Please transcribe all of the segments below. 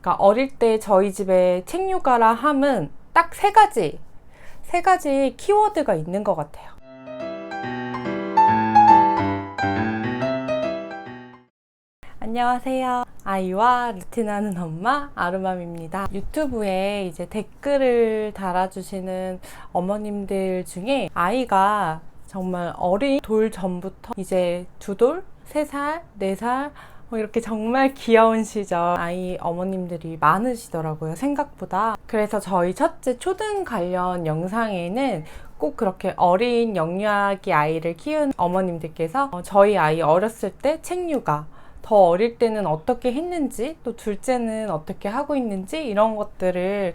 그러니까 어릴 때 저희 집에 책 육아라 함은 딱 세 가지 키워드가 있는 것 같아요. 안녕하세요. 아이와 루틴하는 엄마 아르맘입니다. 유튜브에 이제 댓글을 달아주시는 어머님들 중에 아이가 정말 어린 돌 전부터 이제 2돌, 3살, 4살 이렇게 정말 귀여운 시절 아이 어머님들이 많으시더라고요, 생각보다. 그래서 저희 첫째 초등 관련 영상에는 꼭 그렇게 어린 영유아기 아이를 키우는 어머님들께서 저희 아이 어렸을 때 책 육아, 더 어릴 때는 어떻게 했는지, 또 둘째는 어떻게 하고 있는지 이런 것들을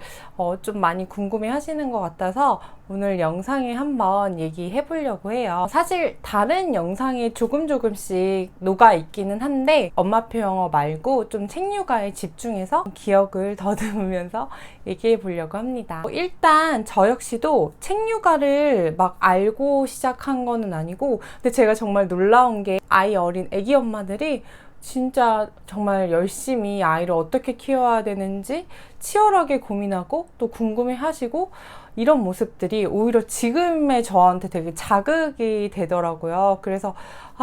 좀 많이 궁금해 하시는 것 같아서 오늘 영상에 한번 얘기해 보려고 해요. 사실 다른 영상에 조금씩 녹아 있기는 한데 엄마표 영어 말고 좀 책 육아에 집중해서 기억을 더듬으면서 얘기해 보려고 합니다. 일단 저 역시도 책 육아를 막 알고 시작한 거는 아니고, 근데 제가 정말 놀라운 게 아이 어린 애기 엄마들이 진짜 정말 열심히 아이를 어떻게 키워야 되는지 치열하게 고민하고 또 궁금해 하시고, 이런 모습들이 오히려 지금의 저한테 되게 자극이 되더라고요. 그래서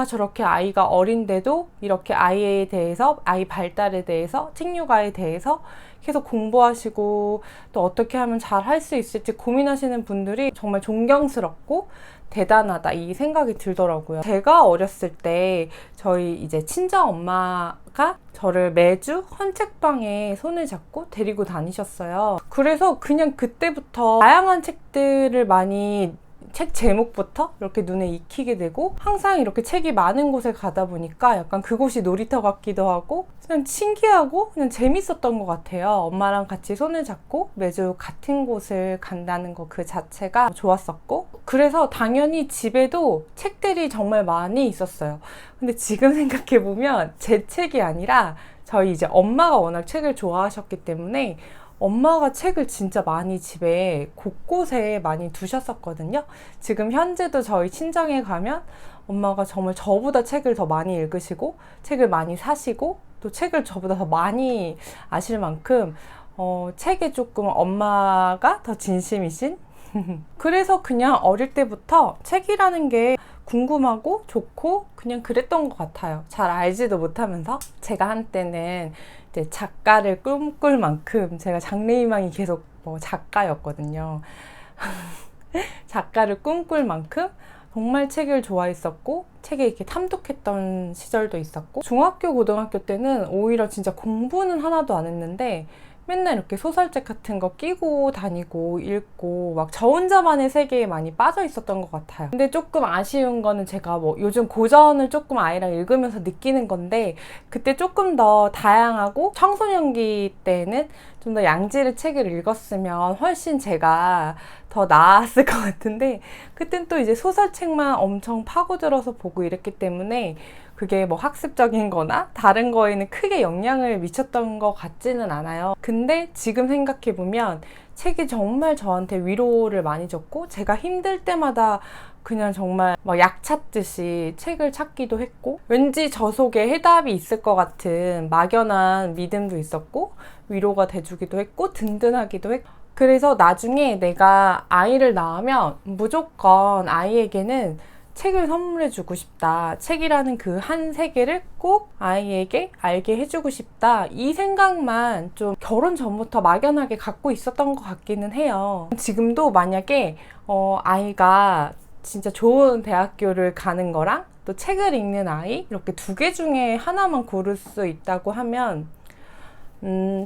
저렇게 아이가 어린데도 이렇게 아이에 대해서, 아이 발달에 대해서, 책 육아에 대해서 계속 공부하시고 또 어떻게 하면 잘 할 수 있을지 고민하시는 분들이 정말 존경스럽고 대단하다, 이 생각이 들더라고요. 제가 어렸을 때 저희 이제 친정 엄마가 저를 매주 헌책방에 손을 잡고 데리고 다니셨어요. 그래서 그냥 그때부터 다양한 책들을 많이, 책 제목부터 이렇게 눈에 익히게 되고, 항상 이렇게 책이 많은 곳에 가다 보니까 약간 그곳이 놀이터 같기도 하고 그냥 신기하고 그냥 재밌었던 것 같아요. 엄마랑 같이 손을 잡고 매주 같은 곳을 간다는 거 그 자체가 좋았었고, 그래서 당연히 집에도 책들이 정말 많이 있었어요. 근데 지금 생각해보면 제 책이 아니라 저희 이제 엄마가 워낙 책을 좋아하셨기 때문에 엄마가 책을 진짜 많이 집에 곳곳에 많이 두셨었거든요. 지금 현재도 저희 친정에 가면 엄마가 정말 저보다 책을 더 많이 읽으시고 책을 많이 사시고 또 책을 저보다 더 많이 아실 만큼 책에 조금 엄마가 더 진심이신 그래서 그냥 어릴 때부터 책이라는 게 궁금하고 좋고 그냥 그랬던 것 같아요. 잘 알지도 못하면서. 제가 한때는 이제 작가를 꿈꿀 만큼 제가 장래희망이 계속 작가였거든요. 작가를 꿈꿀 만큼 정말 책을 좋아했었고 책에 이렇게 탐독했던 시절도 있었고, 중학교 고등학교 때는 오히려 진짜 공부는 하나도 안 했는데 맨날 이렇게 소설책 같은 거 끼고 다니고 읽고 막 저 혼자만의 세계에 많이 빠져 있었던 것 같아요. 근데 조금 아쉬운 거는 제가 요즘 고전을 조금 아이랑 읽으면서 느끼는 건데, 그때 조금 더 다양하고 청소년기 때는 좀 더 양질의 책을 읽었으면 훨씬 제가 더 나았을 것 같은데, 그땐 또 이제 소설책만 엄청 파고들어서 보고 이랬기 때문에 그게 학습적인 거나 다른 거에는 크게 영향을 미쳤던 것 같지는 않아요. 근데 지금 생각해보면 책이 정말 저한테 위로를 많이 줬고, 제가 힘들 때마다 그냥 정말 약 찾듯이 책을 찾기도 했고, 왠지 저 속에 해답이 있을 것 같은 막연한 믿음도 있었고, 위로가 돼주기도 했고 든든하기도 했고, 그래서 나중에 내가 아이를 낳으면 무조건 아이에게는 책을 선물해주고 싶다. 책이라는 그 한 세계를 꼭 아이에게 알게 해주고 싶다. 이 생각만 좀 결혼 전부터 막연하게 갖고 있었던 것 같기는 해요. 지금도 만약에 아이가 진짜 좋은 대학교를 가는 거랑 또 책을 읽는 아이, 이렇게 2개 중에 하나만 고를 수 있다고 하면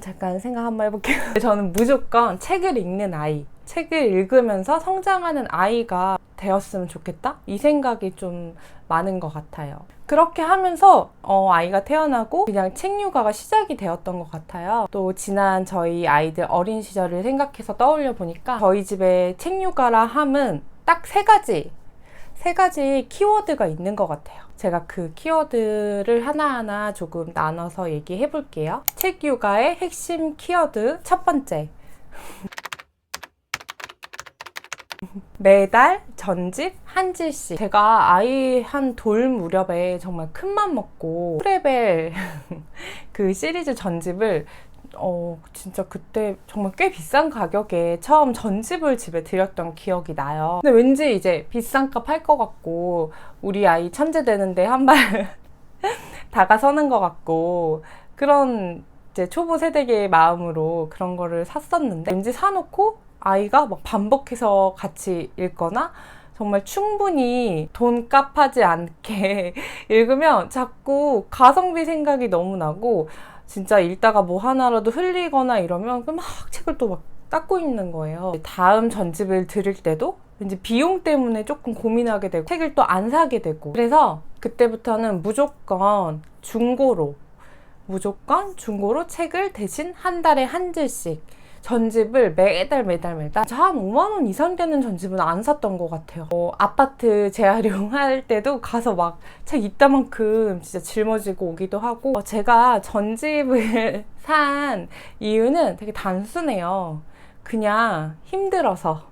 잠깐 생각 한번 해볼게요. 저는 무조건 책을 읽는 아이, 책을 읽으면서 성장하는 아이가 되었으면 좋겠다? 이 생각이 좀 많은 것 같아요. 그렇게 하면서 아이가 태어나고 그냥 책 육아가 시작이 되었던 것 같아요. 또 지난 저희 아이들 어린 시절을 생각해서 떠올려 보니까 저희 집에 책 육아라 함은 딱 세 가지 키워드가 있는 것 같아요. 제가 그 키워드를 하나하나 조금 나눠서 얘기해 볼게요. 책 육아의 핵심 키워드 첫 번째. 매달 전집 한 질씩. 제가 아이 한 돌 무렵에 정말 큰맘 먹고 프레벨 그 시리즈 전집을 진짜 그때 정말 꽤 비싼 가격에 처음 전집을 집에 들였던 기억이 나요. 근데 왠지 이제 비싼 값 할 것 같고, 우리 아이 천재 되는데 한 발 다가서는 것 같고, 그런 이제 초보 세대의 마음으로 그런 거를 샀었는데, 왠지 사놓고 아이가 막 반복해서 같이 읽거나, 정말 충분히 돈값하지 않게 읽으면 자꾸 가성비 생각이 너무 나고, 진짜 읽다가 뭐 하나라도 흘리거나 이러면 막 책을 또 막 닦고 있는 거예요. 다음 전집을 들을 때도 왠지 비용 때문에 조금 고민하게 되고, 책을 또 안 사게 되고, 그래서 그때부터는 무조건 중고로 책을 대신 한 달에 한 질씩 전집을 매달 한 5만 원 이상 되는 전집은 안 샀던 것 같아요. 아파트 재활용할 때도 가서 막 책 이따만큼 진짜 짊어지고 오기도 하고, 제가 전집을 산 이유는 되게 단순해요. 그냥 힘들어서.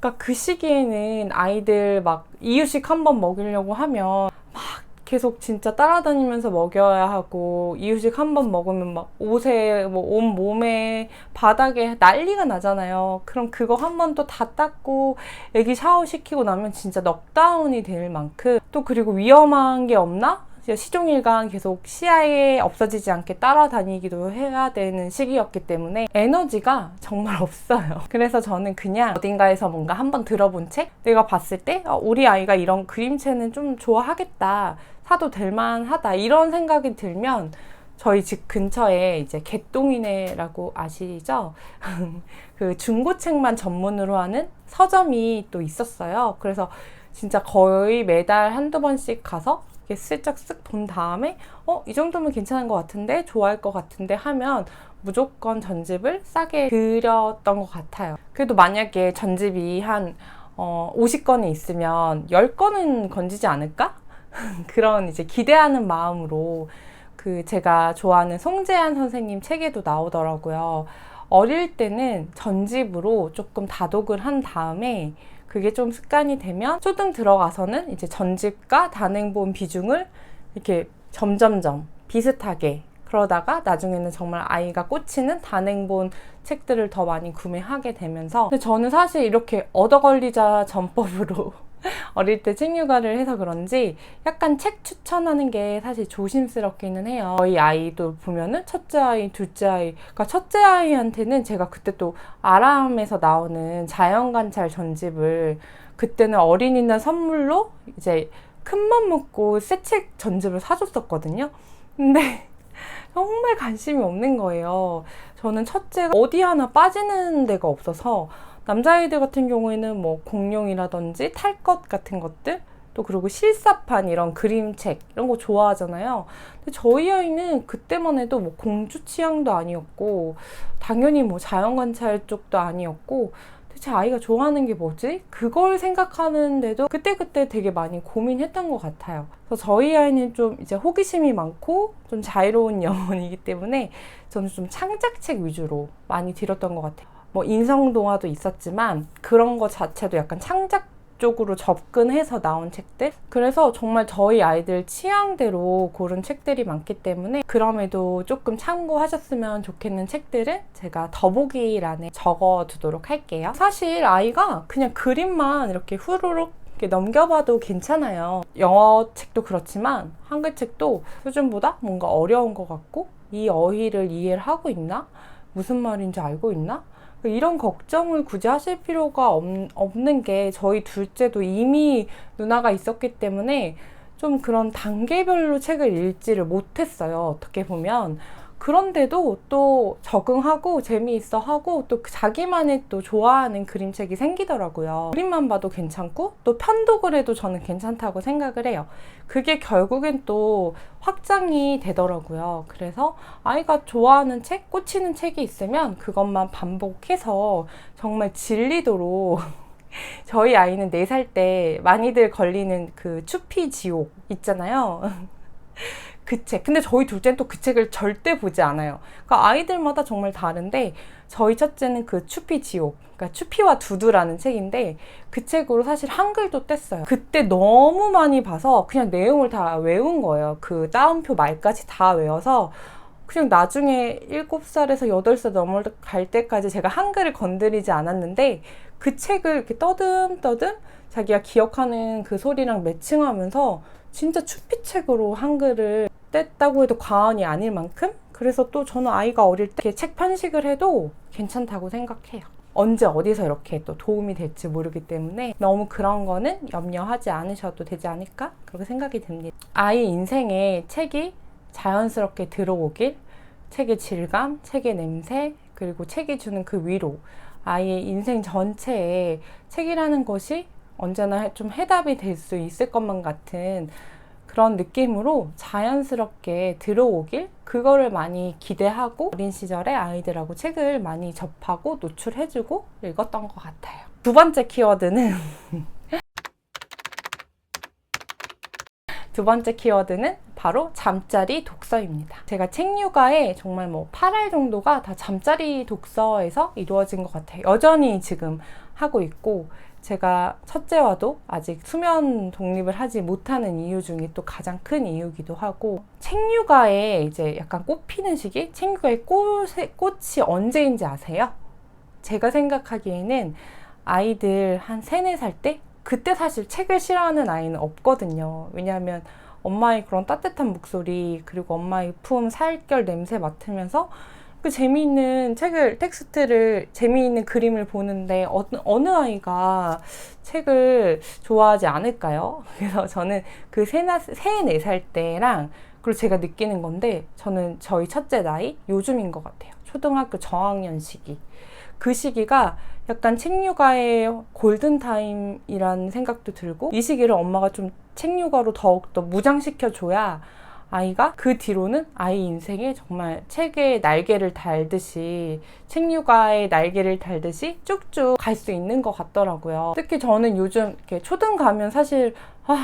그러니까 그 시기에는 아이들 막 이유식 한번 먹이려고 하면 막 계속 진짜 따라다니면서 먹여야 하고, 이유식 한 번 먹으면 막 옷에 뭐 온 몸에 바닥에 난리가 나잖아요. 그럼 그거 한 번 또 다 닦고 애기 샤워시키고 나면 진짜 넉다운이 될 만큼, 또 그리고 위험한 게 없나? 시종일관 계속 시야에 없어지지 않게 따라다니기도 해야 되는 시기였기 때문에 에너지가 정말 없어요. 그래서 저는 그냥 어딘가에서 뭔가 한번 들어본 책, 내가 봤을 때 우리 아이가 이런 그림체는 좀 좋아하겠다, 사도 될 만하다, 이런 생각이 들면 저희 집 근처에 이제 개똥이네라고 아시죠? 그 중고책만 전문으로 하는 서점이 또 있었어요. 그래서 진짜 거의 매달 한두 번씩 가서 슬쩍 쓱 본 다음에 이 정도면 괜찮은 것 같은데, 좋아할 것 같은데 하면 무조건 전집을 싸게 들였던 것 같아요. 그래도 만약에 전집이 한 50건이 있으면 10건은 건지지 않을까? 그런 이제 기대하는 마음으로, 그 제가 좋아하는 송재한 선생님 책에도 나오더라고요. 어릴 때는 전집으로 조금 다독을 한 다음에 그게 좀 습관이 되면 초등 들어가서는 이제 전집과 단행본 비중을 이렇게 점점점 비슷하게, 그러다가 나중에는 정말 아이가 꽂히는 단행본 책들을 더 많이 구매하게 되면서, 근데 저는 사실 이렇게 얻어 걸리자 전법으로 어릴 때 책 육아를 해서 그런지 약간 책 추천하는 게 사실 조심스럽기는 해요. 저희 아이도 보면은 첫째 아이, 둘째 아이, 그러니까 첫째 아이한테는 제가 그때 또 아람에서 나오는 자연관찰 전집을, 그때는 어린이날 선물로 이제 큰맘 먹고 새 책 전집을 사줬었거든요. 근데 정말 관심이 없는 거예요. 저는 첫째가 어디 하나 빠지는 데가 없어서, 남자아이들 같은 경우에는 뭐 공룡이라든지 탈 것 같은 것들, 또 그리고 실사판 이런 그림책 이런 거 좋아하잖아요. 근데 저희 아이는 그때만 해도 뭐 공주 취향도 아니었고, 당연히 뭐 자연관찰 쪽도 아니었고, 대체 아이가 좋아하는 게 뭐지? 그걸 생각하는데도 그때그때 되게 많이 고민했던 것 같아요. 그래서 저희 아이는 좀 이제 호기심이 많고 좀 자유로운 영혼이기 때문에 저는 좀 창작책 위주로 많이 들었던 것 같아요. 뭐 인성동화도 있었지만 그런 거 자체도 약간 창작 쪽으로 접근해서 나온 책들, 그래서 정말 저희 아이들 취향대로 고른 책들이 많기 때문에 그럼에도 조금 참고하셨으면 좋겠는 책들은 제가 더보기란에 적어두도록 할게요. 사실 아이가 그냥 그림만 이렇게 후루룩 이렇게 넘겨봐도 괜찮아요. 영어 책도 그렇지만 한글 책도 수준보다 뭔가 어려운 것 같고, 이 어휘를 이해를 하고 있나? 무슨 말인지 알고 있나? 이런 걱정을 굳이 하실 필요가 없는 게, 저희 둘째도 이미 누나가 있었기 때문에 좀 그런 단계별로 책을 읽지를 못했어요, 어떻게 보면. 그런데도 또 적응하고 재미있어 하고, 또 자기만의 또 좋아하는 그림책이 생기더라고요. 그림만 봐도 괜찮고 또 편독을 해도 저는 괜찮다고 생각을 해요. 그게 결국엔 또 확장이 되더라고요. 그래서 아이가 좋아하는 책, 꽂히는 책이 있으면 그것만 반복해서 정말 질리도록 저희 아이는 4살 때 많이들 걸리는 그 추피 지옥 있잖아요. 그 책. 근데 저희 둘째는 또 그 책을 절대 보지 않아요. 그러니까 아이들마다 정말 다른데, 저희 첫째는 그 추피 지옥, 그러니까 추피와 두두라는 책인데, 그 책으로 사실 한글도 뗐어요. 그때 너무 많이 봐서 그냥 내용을 다 외운 거예요. 그 따옴표 말까지 다 외워서 그냥 나중에 7살에서 8살 넘어갈 때까지 제가 한글을 건드리지 않았는데 그 책을 이렇게 떠듬떠듬 자기가 기억하는 그 소리랑 매칭하면서 진짜 추피책으로 한글을 뗐다고 해도 과언이 아닐 만큼, 그래서 또 저는 아이가 어릴 때 책 편식을 해도 괜찮다고 생각해요. 언제 어디서 이렇게 또 도움이 될지 모르기 때문에 너무 그런 거는 염려하지 않으셔도 되지 않을까 그렇게 생각이 듭니다. 아이 인생에 책이 자연스럽게 들어오길, 책의 질감, 책의 냄새, 그리고 책이 주는 그 위로, 아이의 인생 전체에 책이라는 것이 언제나 좀 해답이 될 수 있을 것만 같은 그런 느낌으로 자연스럽게 들어오길, 그거를 많이 기대하고 어린 시절에 아이들하고 책을 많이 접하고 노출해주고 읽었던 것 같아요. 두 번째 키워드는 바로 잠자리 독서입니다. 제가 책 육아에 정말 8알 정도가 다 잠자리 독서에서 이루어진 것 같아요. 여전히 지금 하고 있고, 제가 첫째와도 아직 수면 독립을 하지 못하는 이유 중에 또 가장 큰 이유기도 하고, 책 육아에 이제 약간 꽃 피는 시기, 책 육아의 꽃이 언제인지 아세요? 제가 생각하기에는 아이들 한 3, 4살 때? 그때 사실 책을 싫어하는 아이는 없거든요. 왜냐하면 엄마의 그런 따뜻한 목소리, 그리고 엄마의 품, 살결 냄새 맡으면서 그 재미있는 텍스트를, 재미있는 그림을 보는데 어느 아이가 책을 좋아하지 않을까요? 그래서 저는 그 3, 4살 때랑, 그리고 제가 느끼는 건데, 저는 저희 첫째 나이, 요즘인 것 같아요. 초등학교 저학년 시기. 그 시기가 약간 책 육아의 골든타임이라는 생각도 들고, 이 시기를 엄마가 좀 책 육아로 더욱더 무장시켜줘야 아이가 그 뒤로는 아이 인생에 정말 책의 날개를 달듯이, 책 육아의 날개를 달듯이 쭉쭉 갈 수 있는 것 같더라고요. 특히 저는 요즘 이렇게 초등 가면 사실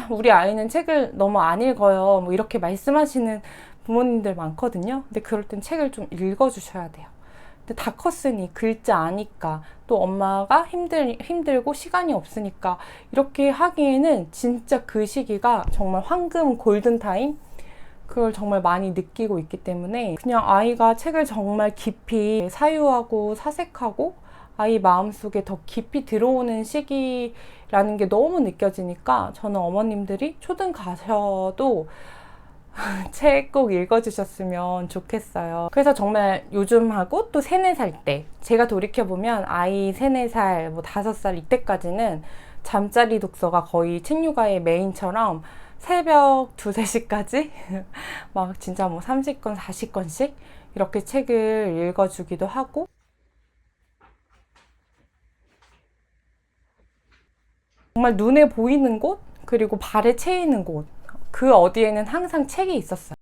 우리 아이는 책을 너무 안 읽어요, 이렇게 말씀하시는 부모님들 많거든요. 근데 그럴 땐 책을 좀 읽어주셔야 돼요. 근데 다 컸으니 글자 아니까, 또 엄마가 힘들고 시간이 없으니까 이렇게 하기에는 진짜 그 시기가 정말 황금 골든타임? 그걸 정말 많이 느끼고 있기 때문에 그냥 아이가 책을 정말 깊이 사유하고 사색하고 아이 마음속에 더 깊이 들어오는 시기라는 게 너무 느껴지니까, 저는 어머님들이 초등 가셔도 책 꼭 읽어주셨으면 좋겠어요. 그래서 정말 요즘하고 또 3, 4살 때, 제가 돌이켜보면 아이 3, 4살, 5살 이때까지는 잠자리 독서가 거의 책 육아의 메인처럼 새벽 2, 3시까지 막 진짜 30권, 40권씩 이렇게 책을 읽어주기도 하고, 정말 눈에 보이는 곳, 그리고 발에 채이는 곳, 그 어디에는 항상 책이 있었어요.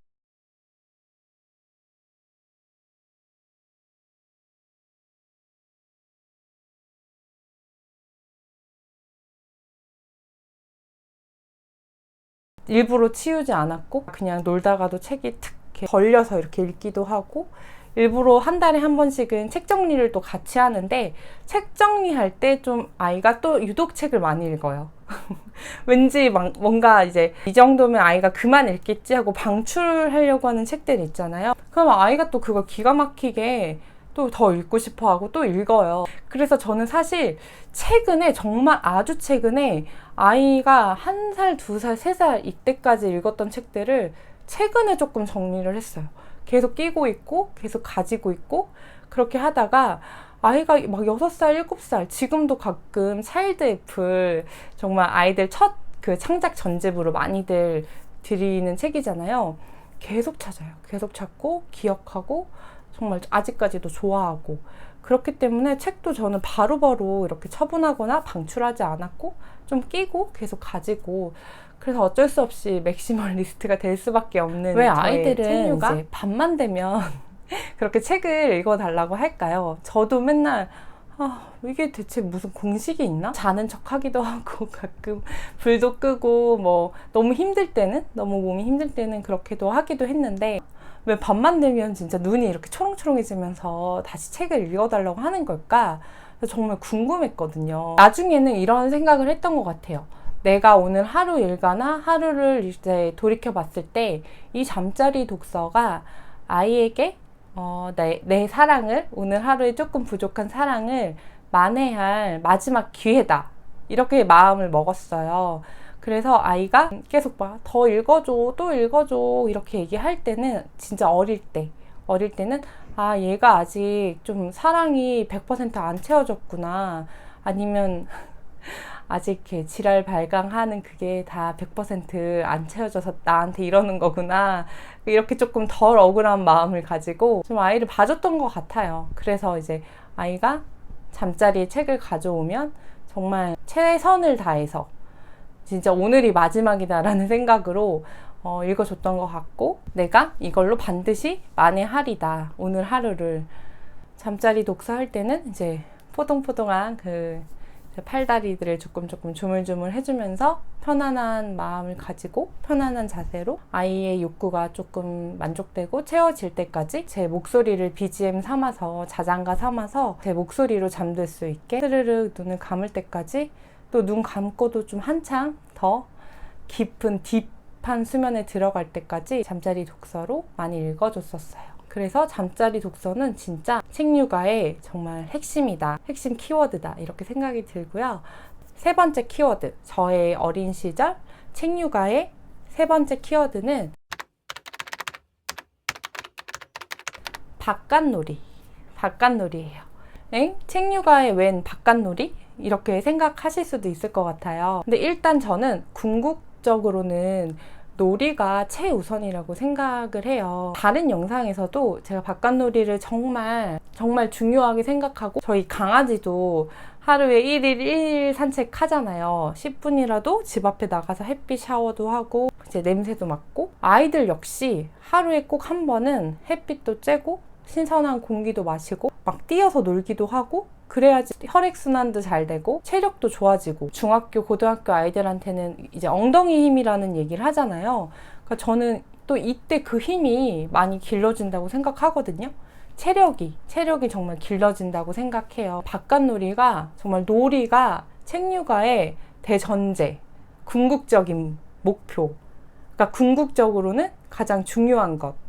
일부러 치우지 않았고, 그냥 놀다가도 책이 탁 이렇게 걸려서 이렇게 읽기도 하고, 일부러 한 달에 한 번씩은 책 정리를 또 같이 하는데, 책 정리할 때 좀 아이가 또 유독 책을 많이 읽어요. 왠지 뭔가 이제 이 정도면 아이가 그만 읽겠지 하고 방출하려고 하는 책들 있잖아요. 그럼 아이가 또 그걸 기가 막히게 또 더 읽고 싶어 하고 또 읽어요. 그래서 저는 사실 최근에, 정말 아주 최근에 아이가 1살, 2살, 3살 이때까지 읽었던 책들을 최근에 조금 정리를 했어요. 계속 끼고 있고 계속 가지고 있고, 그렇게 하다가 아이가 막 6살, 7살, 지금도 가끔 차일드 애플, 정말 아이들 첫 그 창작 전집으로 많이들 드리는 책이잖아요. 계속 찾아요. 계속 찾고 기억하고 정말 아직까지도 좋아하고, 그렇기 때문에 책도 저는 바로바로 이렇게 처분하거나 방출하지 않았고 좀 끼고 계속 가지고, 그래서 어쩔 수 없이 맥시멀리스트가 될 수밖에 없는, 왜 아이들은 이제 밤만 되면 그렇게 책을 읽어달라고 할까요? 저도 맨날 이게 대체 무슨 공식이 있나? 자는 척 하기도 하고, 가끔 불도 끄고, 너무 힘들 때는, 너무 몸이 힘들 때는 그렇게도 하기도 했는데, 왜 밤만 되면 진짜 눈이 이렇게 초롱초롱해지면서 다시 책을 읽어달라고 하는 걸까? 정말 궁금했거든요. 나중에는 이런 생각을 했던 것 같아요. 내가 오늘 하루 일과나 하루를 이제 돌이켜 봤을 때 이 잠자리 독서가 아이에게 내 사랑을, 오늘 하루에 조금 부족한 사랑을 만회할 마지막 기회다. 이렇게 마음을 먹었어요. 그래서 아이가 계속 막 더 읽어줘, 또 읽어줘 이렇게 얘기할 때는 진짜 어릴 때는 아, 얘가 아직 좀 사랑이 100%안 채워졌구나. 아니면 아직 이렇게 지랄 발광하는 그게 다 100%안 채워져서 나한테 이러는 거구나. 이렇게 조금 덜 억울한 마음을 가지고 좀 아이를 봐줬던 것 같아요. 그래서 이제 아이가 잠자리에 책을 가져오면 정말 최선을 다해서 진짜 오늘이 마지막이다라는 생각으로 읽어줬던 것 같고, 내가 이걸로 반드시 만회하리다. 오늘 하루를. 잠자리 독서할 때는 이제 포동포동한 그 팔다리들을 조금 조물조물 해주면서 편안한 마음을 가지고 편안한 자세로 아이의 욕구가 조금 만족되고 채워질 때까지 제 목소리를 BGM 삼아서, 자장가 삼아서 제 목소리로 잠들 수 있게 스르륵 눈을 감을 때까지, 또 눈 감고도 좀 한창 더 깊은 딥한 수면에 들어갈 때까지 잠자리 독서로 많이 읽어줬었어요. 그래서 잠자리 독서는 진짜 책육아의 정말 핵심이다, 핵심 키워드다, 이렇게 생각이 들고요. 세 번째 키워드, 저의 어린 시절 책육아의 세 번째 키워드는 바깥놀이예요. 엥? 책육아에 웬 바깥놀이? 이렇게 생각하실 수도 있을 것 같아요. 근데 일단 저는 궁극적으로는 놀이가 최우선이라고 생각을 해요. 다른 영상에서도 제가 바깥놀이를 정말 중요하게 생각하고, 저희 강아지도 하루에 1일 1일 산책하잖아요. 10분이라도 집 앞에 나가서 햇빛 샤워도 하고 이제 냄새도 맡고, 아이들 역시 하루에 꼭 한 번은 햇빛도 쬐고 신선한 공기도 마시고 막 뛰어서 놀기도 하고, 그래야지 혈액순환도 잘 되고 체력도 좋아지고. 중학교, 고등학교 아이들한테는 이제 엉덩이 힘이라는 얘기를 하잖아요. 그러니까 저는 또 이때 그 힘이 많이 길러진다고 생각하거든요. 체력이 정말 길러진다고 생각해요. 바깥놀이가, 정말 놀이가 책육아의 대전제, 궁극적인 목표. 그러니까 궁극적으로는 가장 중요한 것,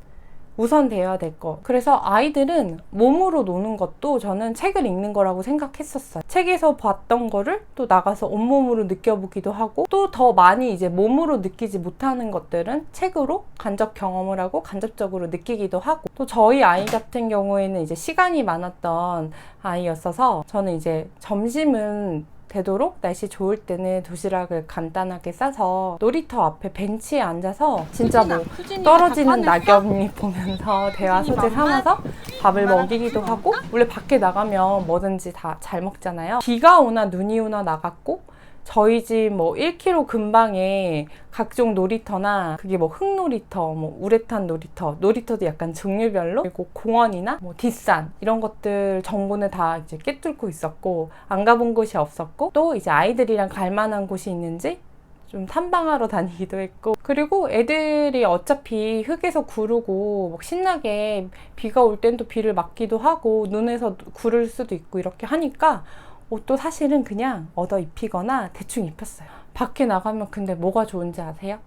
우선 돼야 될 것. 그래서 아이들은 몸으로 노는 것도 저는 책을 읽는 거라고 생각했었어요. 책에서 봤던 거를 또 나가서 온몸으로 느껴보기도 하고, 또 더 많이 이제 몸으로 느끼지 못하는 것들은 책으로 간접 경험을 하고 간접적으로 느끼기도 하고. 또 저희 아이 같은 경우에는 이제 시간이 많았던 아이였어서 저는 이제 점심은 되도록 날씨 좋을 때는 도시락을 간단하게 싸서 놀이터 앞에 벤치에 앉아서 진짜 뭐 떨어지는 낙엽이 보면서 대화 소재 삼아서 밥을 먹이기도 하고, 원래 밖에 나가면 뭐든지 다 잘 먹잖아요. 비가 오나 눈이 오나 나갔고, 저희 집 뭐 1km 근방에 각종 놀이터나, 그게 뭐 흙놀이터, 뭐 우레탄 놀이터도 약간 종류별로, 그리고 공원이나 뭐 뒷산, 이런 것들 정보는 다 이제 꿰뚫고 있었고, 안 가본 곳이 없었고, 또 이제 아이들이랑 갈 만한 곳이 있는지 좀 탐방하러 다니기도 했고, 그리고 애들이 어차피 흙에서 구르고 막 신나게 비가 올 땐 또 비를 맞기도 하고 눈에서 구를 수도 있고 이렇게 하니까 옷도 사실은 그냥 얻어 입히거나 대충 입혔어요. 밖에 나가면 근데 뭐가 좋은지 아세요?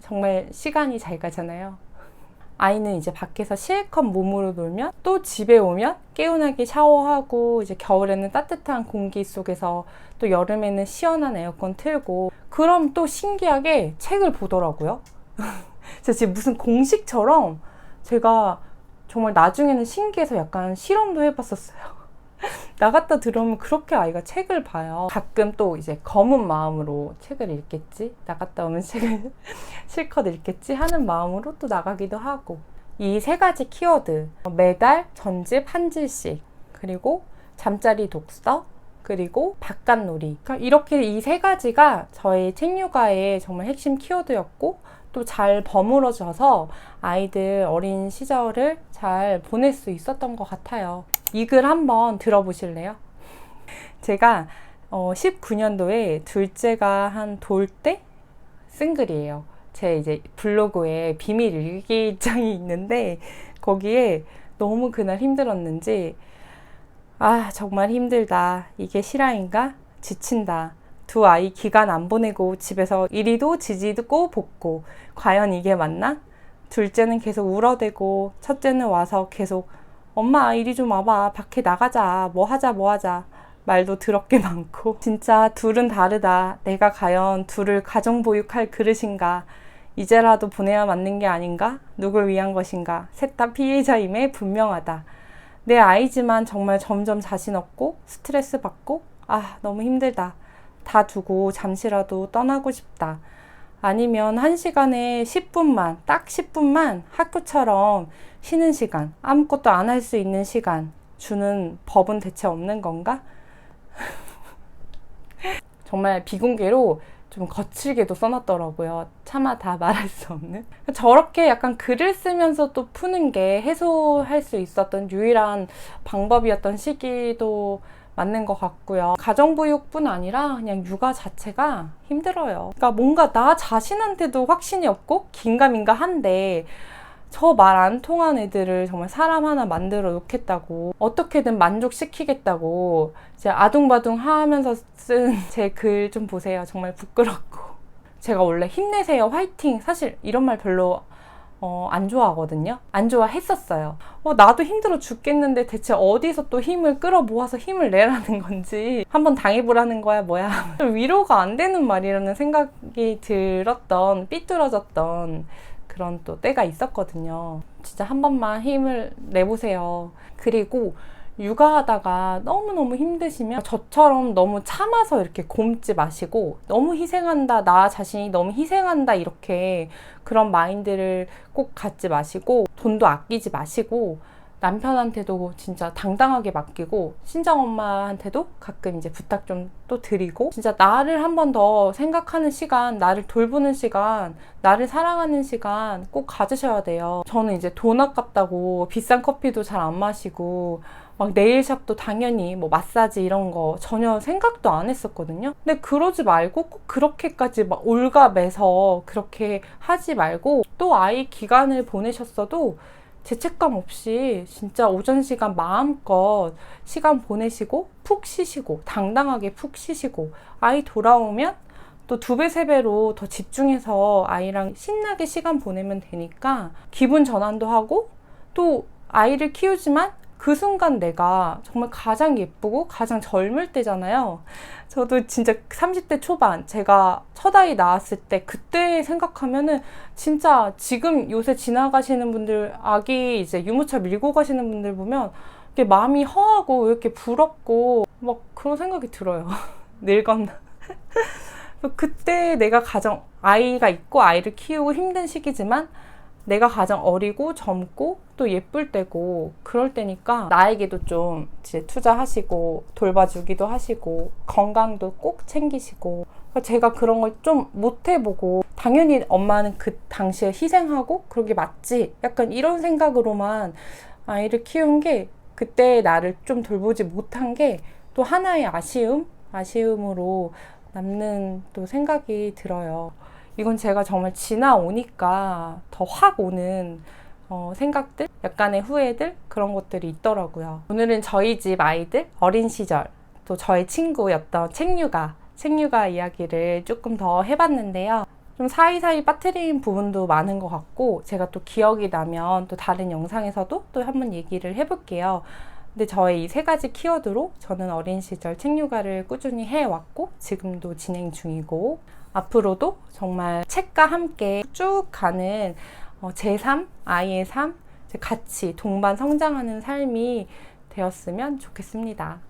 정말 시간이 잘 가잖아요. 아이는 이제 밖에서 실컷 몸으로 놀면, 또 집에 오면 개운하게 샤워하고, 이제 겨울에는 따뜻한 공기 속에서, 또 여름에는 시원한 에어컨 틀고, 그럼 또 신기하게 책을 보더라고요. 제가 지금 무슨 공식처럼, 제가 정말 나중에는 신기해서 약간 실험도 해봤었어요. 나갔다 들어오면 그렇게 아이가 책을 봐요. 가끔 또 이제 검은 마음으로 책을 읽겠지? 나갔다 오면 책을 실컷 읽겠지? 하는 마음으로 또 나가기도 하고. 이 세 가지 키워드, 매달 전집 한 질씩, 그리고 잠자리 독서, 그리고 바깥놀이. 그러니까 이렇게 이 세 가지가 저의 책육아의 정말 핵심 키워드였고, 또 잘 버무러져서 아이들 어린 시절을 잘 보낼 수 있었던 것 같아요. 이 글 한번 들어보실래요? 제가 19년도에 둘째가 한 돌 때 쓴 글이에요. 제 이제 블로그에 비밀 일기장이 있는데, 거기에 너무 그날 힘들었는지, 아 정말 힘들다, 이게 실화인가, 지친다, 두 아이 기간 안 보내고 집에서 이리도 지지고 볶고 과연 이게 맞나? 둘째는 계속 울어대고 첫째는 와서 계속 엄마 이리 좀 와봐, 밖에 나가자, 뭐 하자 말도 더럽게 많고. 진짜 둘은 다르다. 내가 과연 둘을 가정보육할 그릇인가, 이제라도 보내야 맞는 게 아닌가, 누굴 위한 것인가. 셋 다 피해자임에 분명하다. 내 아이지만 정말 점점 자신 없고 스트레스 받고 너무 힘들다. 다 두고 잠시라도 떠나고 싶다. 아니면 1시간에 10분만, 딱 10분만 학교처럼 쉬는 시간, 아무것도 안 할 수 있는 시간 주는 법은 대체 없는 건가? 정말 비공개로 좀 거칠게도 써놨더라고요. 차마 다 말할 수 없는. 저렇게 약간 글을 쓰면서 또 푸는 게 해소할 수 있었던 유일한 방법이었던 시기도 맞는 것 같고요. 가정부육뿐 아니라 그냥 육아 자체가 힘들어요. 그러니까 뭔가 나 자신한테도 확신이 없고 긴가민가 한데, 저 말 안 통한 애들을 정말 사람 하나 만들어 놓겠다고, 어떻게든 만족시키겠다고 이제 아둥바둥 하면서 쓴 제 글 좀 보세요. 정말 부끄럽고. 제가 원래 힘내세요, 화이팅, 사실 이런 말 별로 안 좋아하거든요. 안 좋아했었어요. 나도 힘들어 죽겠는데 대체 어디서 또 힘을 끌어모아서 힘을 내라는 건지, 한번 당해보라는 거야 뭐야. 위로가 안 되는 말이라는 생각이 들었던, 삐뚤어졌던 그런 또 때가 있었거든요. 진짜 한 번만 힘을 내보세요. 그리고 육아하다가 너무너무 힘드시면 저처럼 너무 참아서 이렇게 곪지 마시고, 너무 희생한다, 나 자신이 너무 희생한다, 이렇게 그런 마인드를 꼭 갖지 마시고, 돈도 아끼지 마시고, 남편한테도 진짜 당당하게 맡기고, 친정엄마한테도 가끔 이제 부탁 좀 또 드리고, 진짜 나를 한 번 더 생각하는 시간, 나를 돌보는 시간, 나를 사랑하는 시간 꼭 가지셔야 돼요. 저는 이제 돈 아깝다고 비싼 커피도 잘 안 마시고, 막 네일샵도 당연히 뭐 마사지 이런 거 전혀 생각도 안 했었거든요. 근데 그러지 말고 꼭 그렇게까지 막 올가매서 그렇게 하지 말고, 또 아이 기간을 보내셨어도 죄책감 없이 진짜 오전 시간 마음껏 시간 보내시고 푹 쉬시고, 당당하게 푹 쉬시고, 아이 돌아오면 또 2배, 3배로 더 집중해서 아이랑 신나게 시간 보내면 되니까, 기분 전환도 하고, 또 아이를 키우지만 그 순간 내가 정말 가장 예쁘고 가장 젊을 때잖아요. 저도 진짜 30대 초반, 제가 첫 아이 낳았을 때 그때 생각하면은 진짜 지금 요새 지나가시는 분들, 아기 이제 유모차 밀고 가시는 분들 보면 이렇게 마음이 허하고 왜 이렇게 부럽고 막 그런 생각이 들어요. 늙었나. 그때 내가 가장, 아이가 있고 아이를 키우고 힘든 시기지만 내가 가장 어리고 젊고 또 예쁠 때고 그럴 때니까, 나에게도 좀 이제 투자하시고 돌봐주기도 하시고 건강도 꼭 챙기시고. 제가 그런 걸 좀 못 해보고, 당연히 엄마는 그 당시에 희생하고 그런 게 맞지, 약간 이런 생각으로만 아이를 키운 게, 그때 나를 좀 돌보지 못한 게 또 하나의 아쉬움으로 남는 또 생각이 들어요. 이건 제가 정말 지나오니까 더 확 오는 생각들, 약간의 후회들, 그런 것들이 있더라고요. 오늘은 저희 집 아이들 어린 시절, 또 저의 친구였던 책육아 이야기를 조금 더 해봤는데요. 좀 사이사이 빠뜨린 부분도 많은 것 같고, 제가 또 기억이 나면 또 다른 영상에서도 또 한번 얘기를 해볼게요. 근데 저의 이 3가지 키워드로 저는 어린 시절 책육아를 꾸준히 해왔고, 지금도 진행 중이고, 앞으로도 정말 책과 함께 쭉 가는 제 삶, 아이의 삶, 같이 동반 성장하는 삶이 되었으면 좋겠습니다.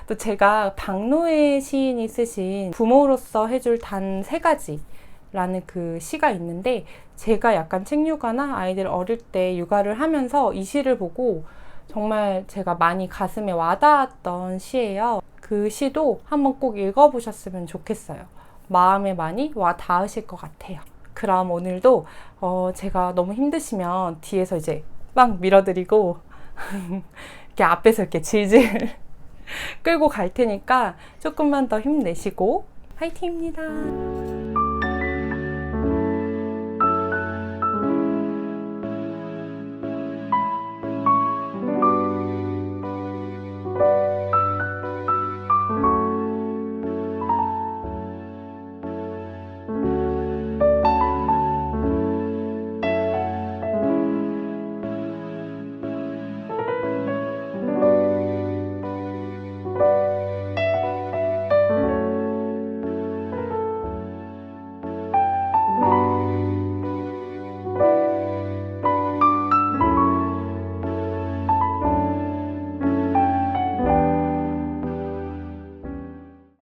또 제가 박노해 시인이 쓰신 부모로서 해줄 단 3가지라는 그 시가 있는데, 제가 약간 책육아나 아이들 어릴 때 육아를 하면서 이 시를 보고 정말 제가 많이 가슴에 와닿았던 시예요. 그 시도 한번 꼭 읽어보셨으면 좋겠어요. 마음에 많이 와 닿으실 것 같아요. 그럼 오늘도 제가 너무 힘드시면 뒤에서 이제 막 밀어드리고 이렇게 앞에서 이렇게 질질 끌고 갈 테니까 조금만 더 힘내시고, 화이팅입니다.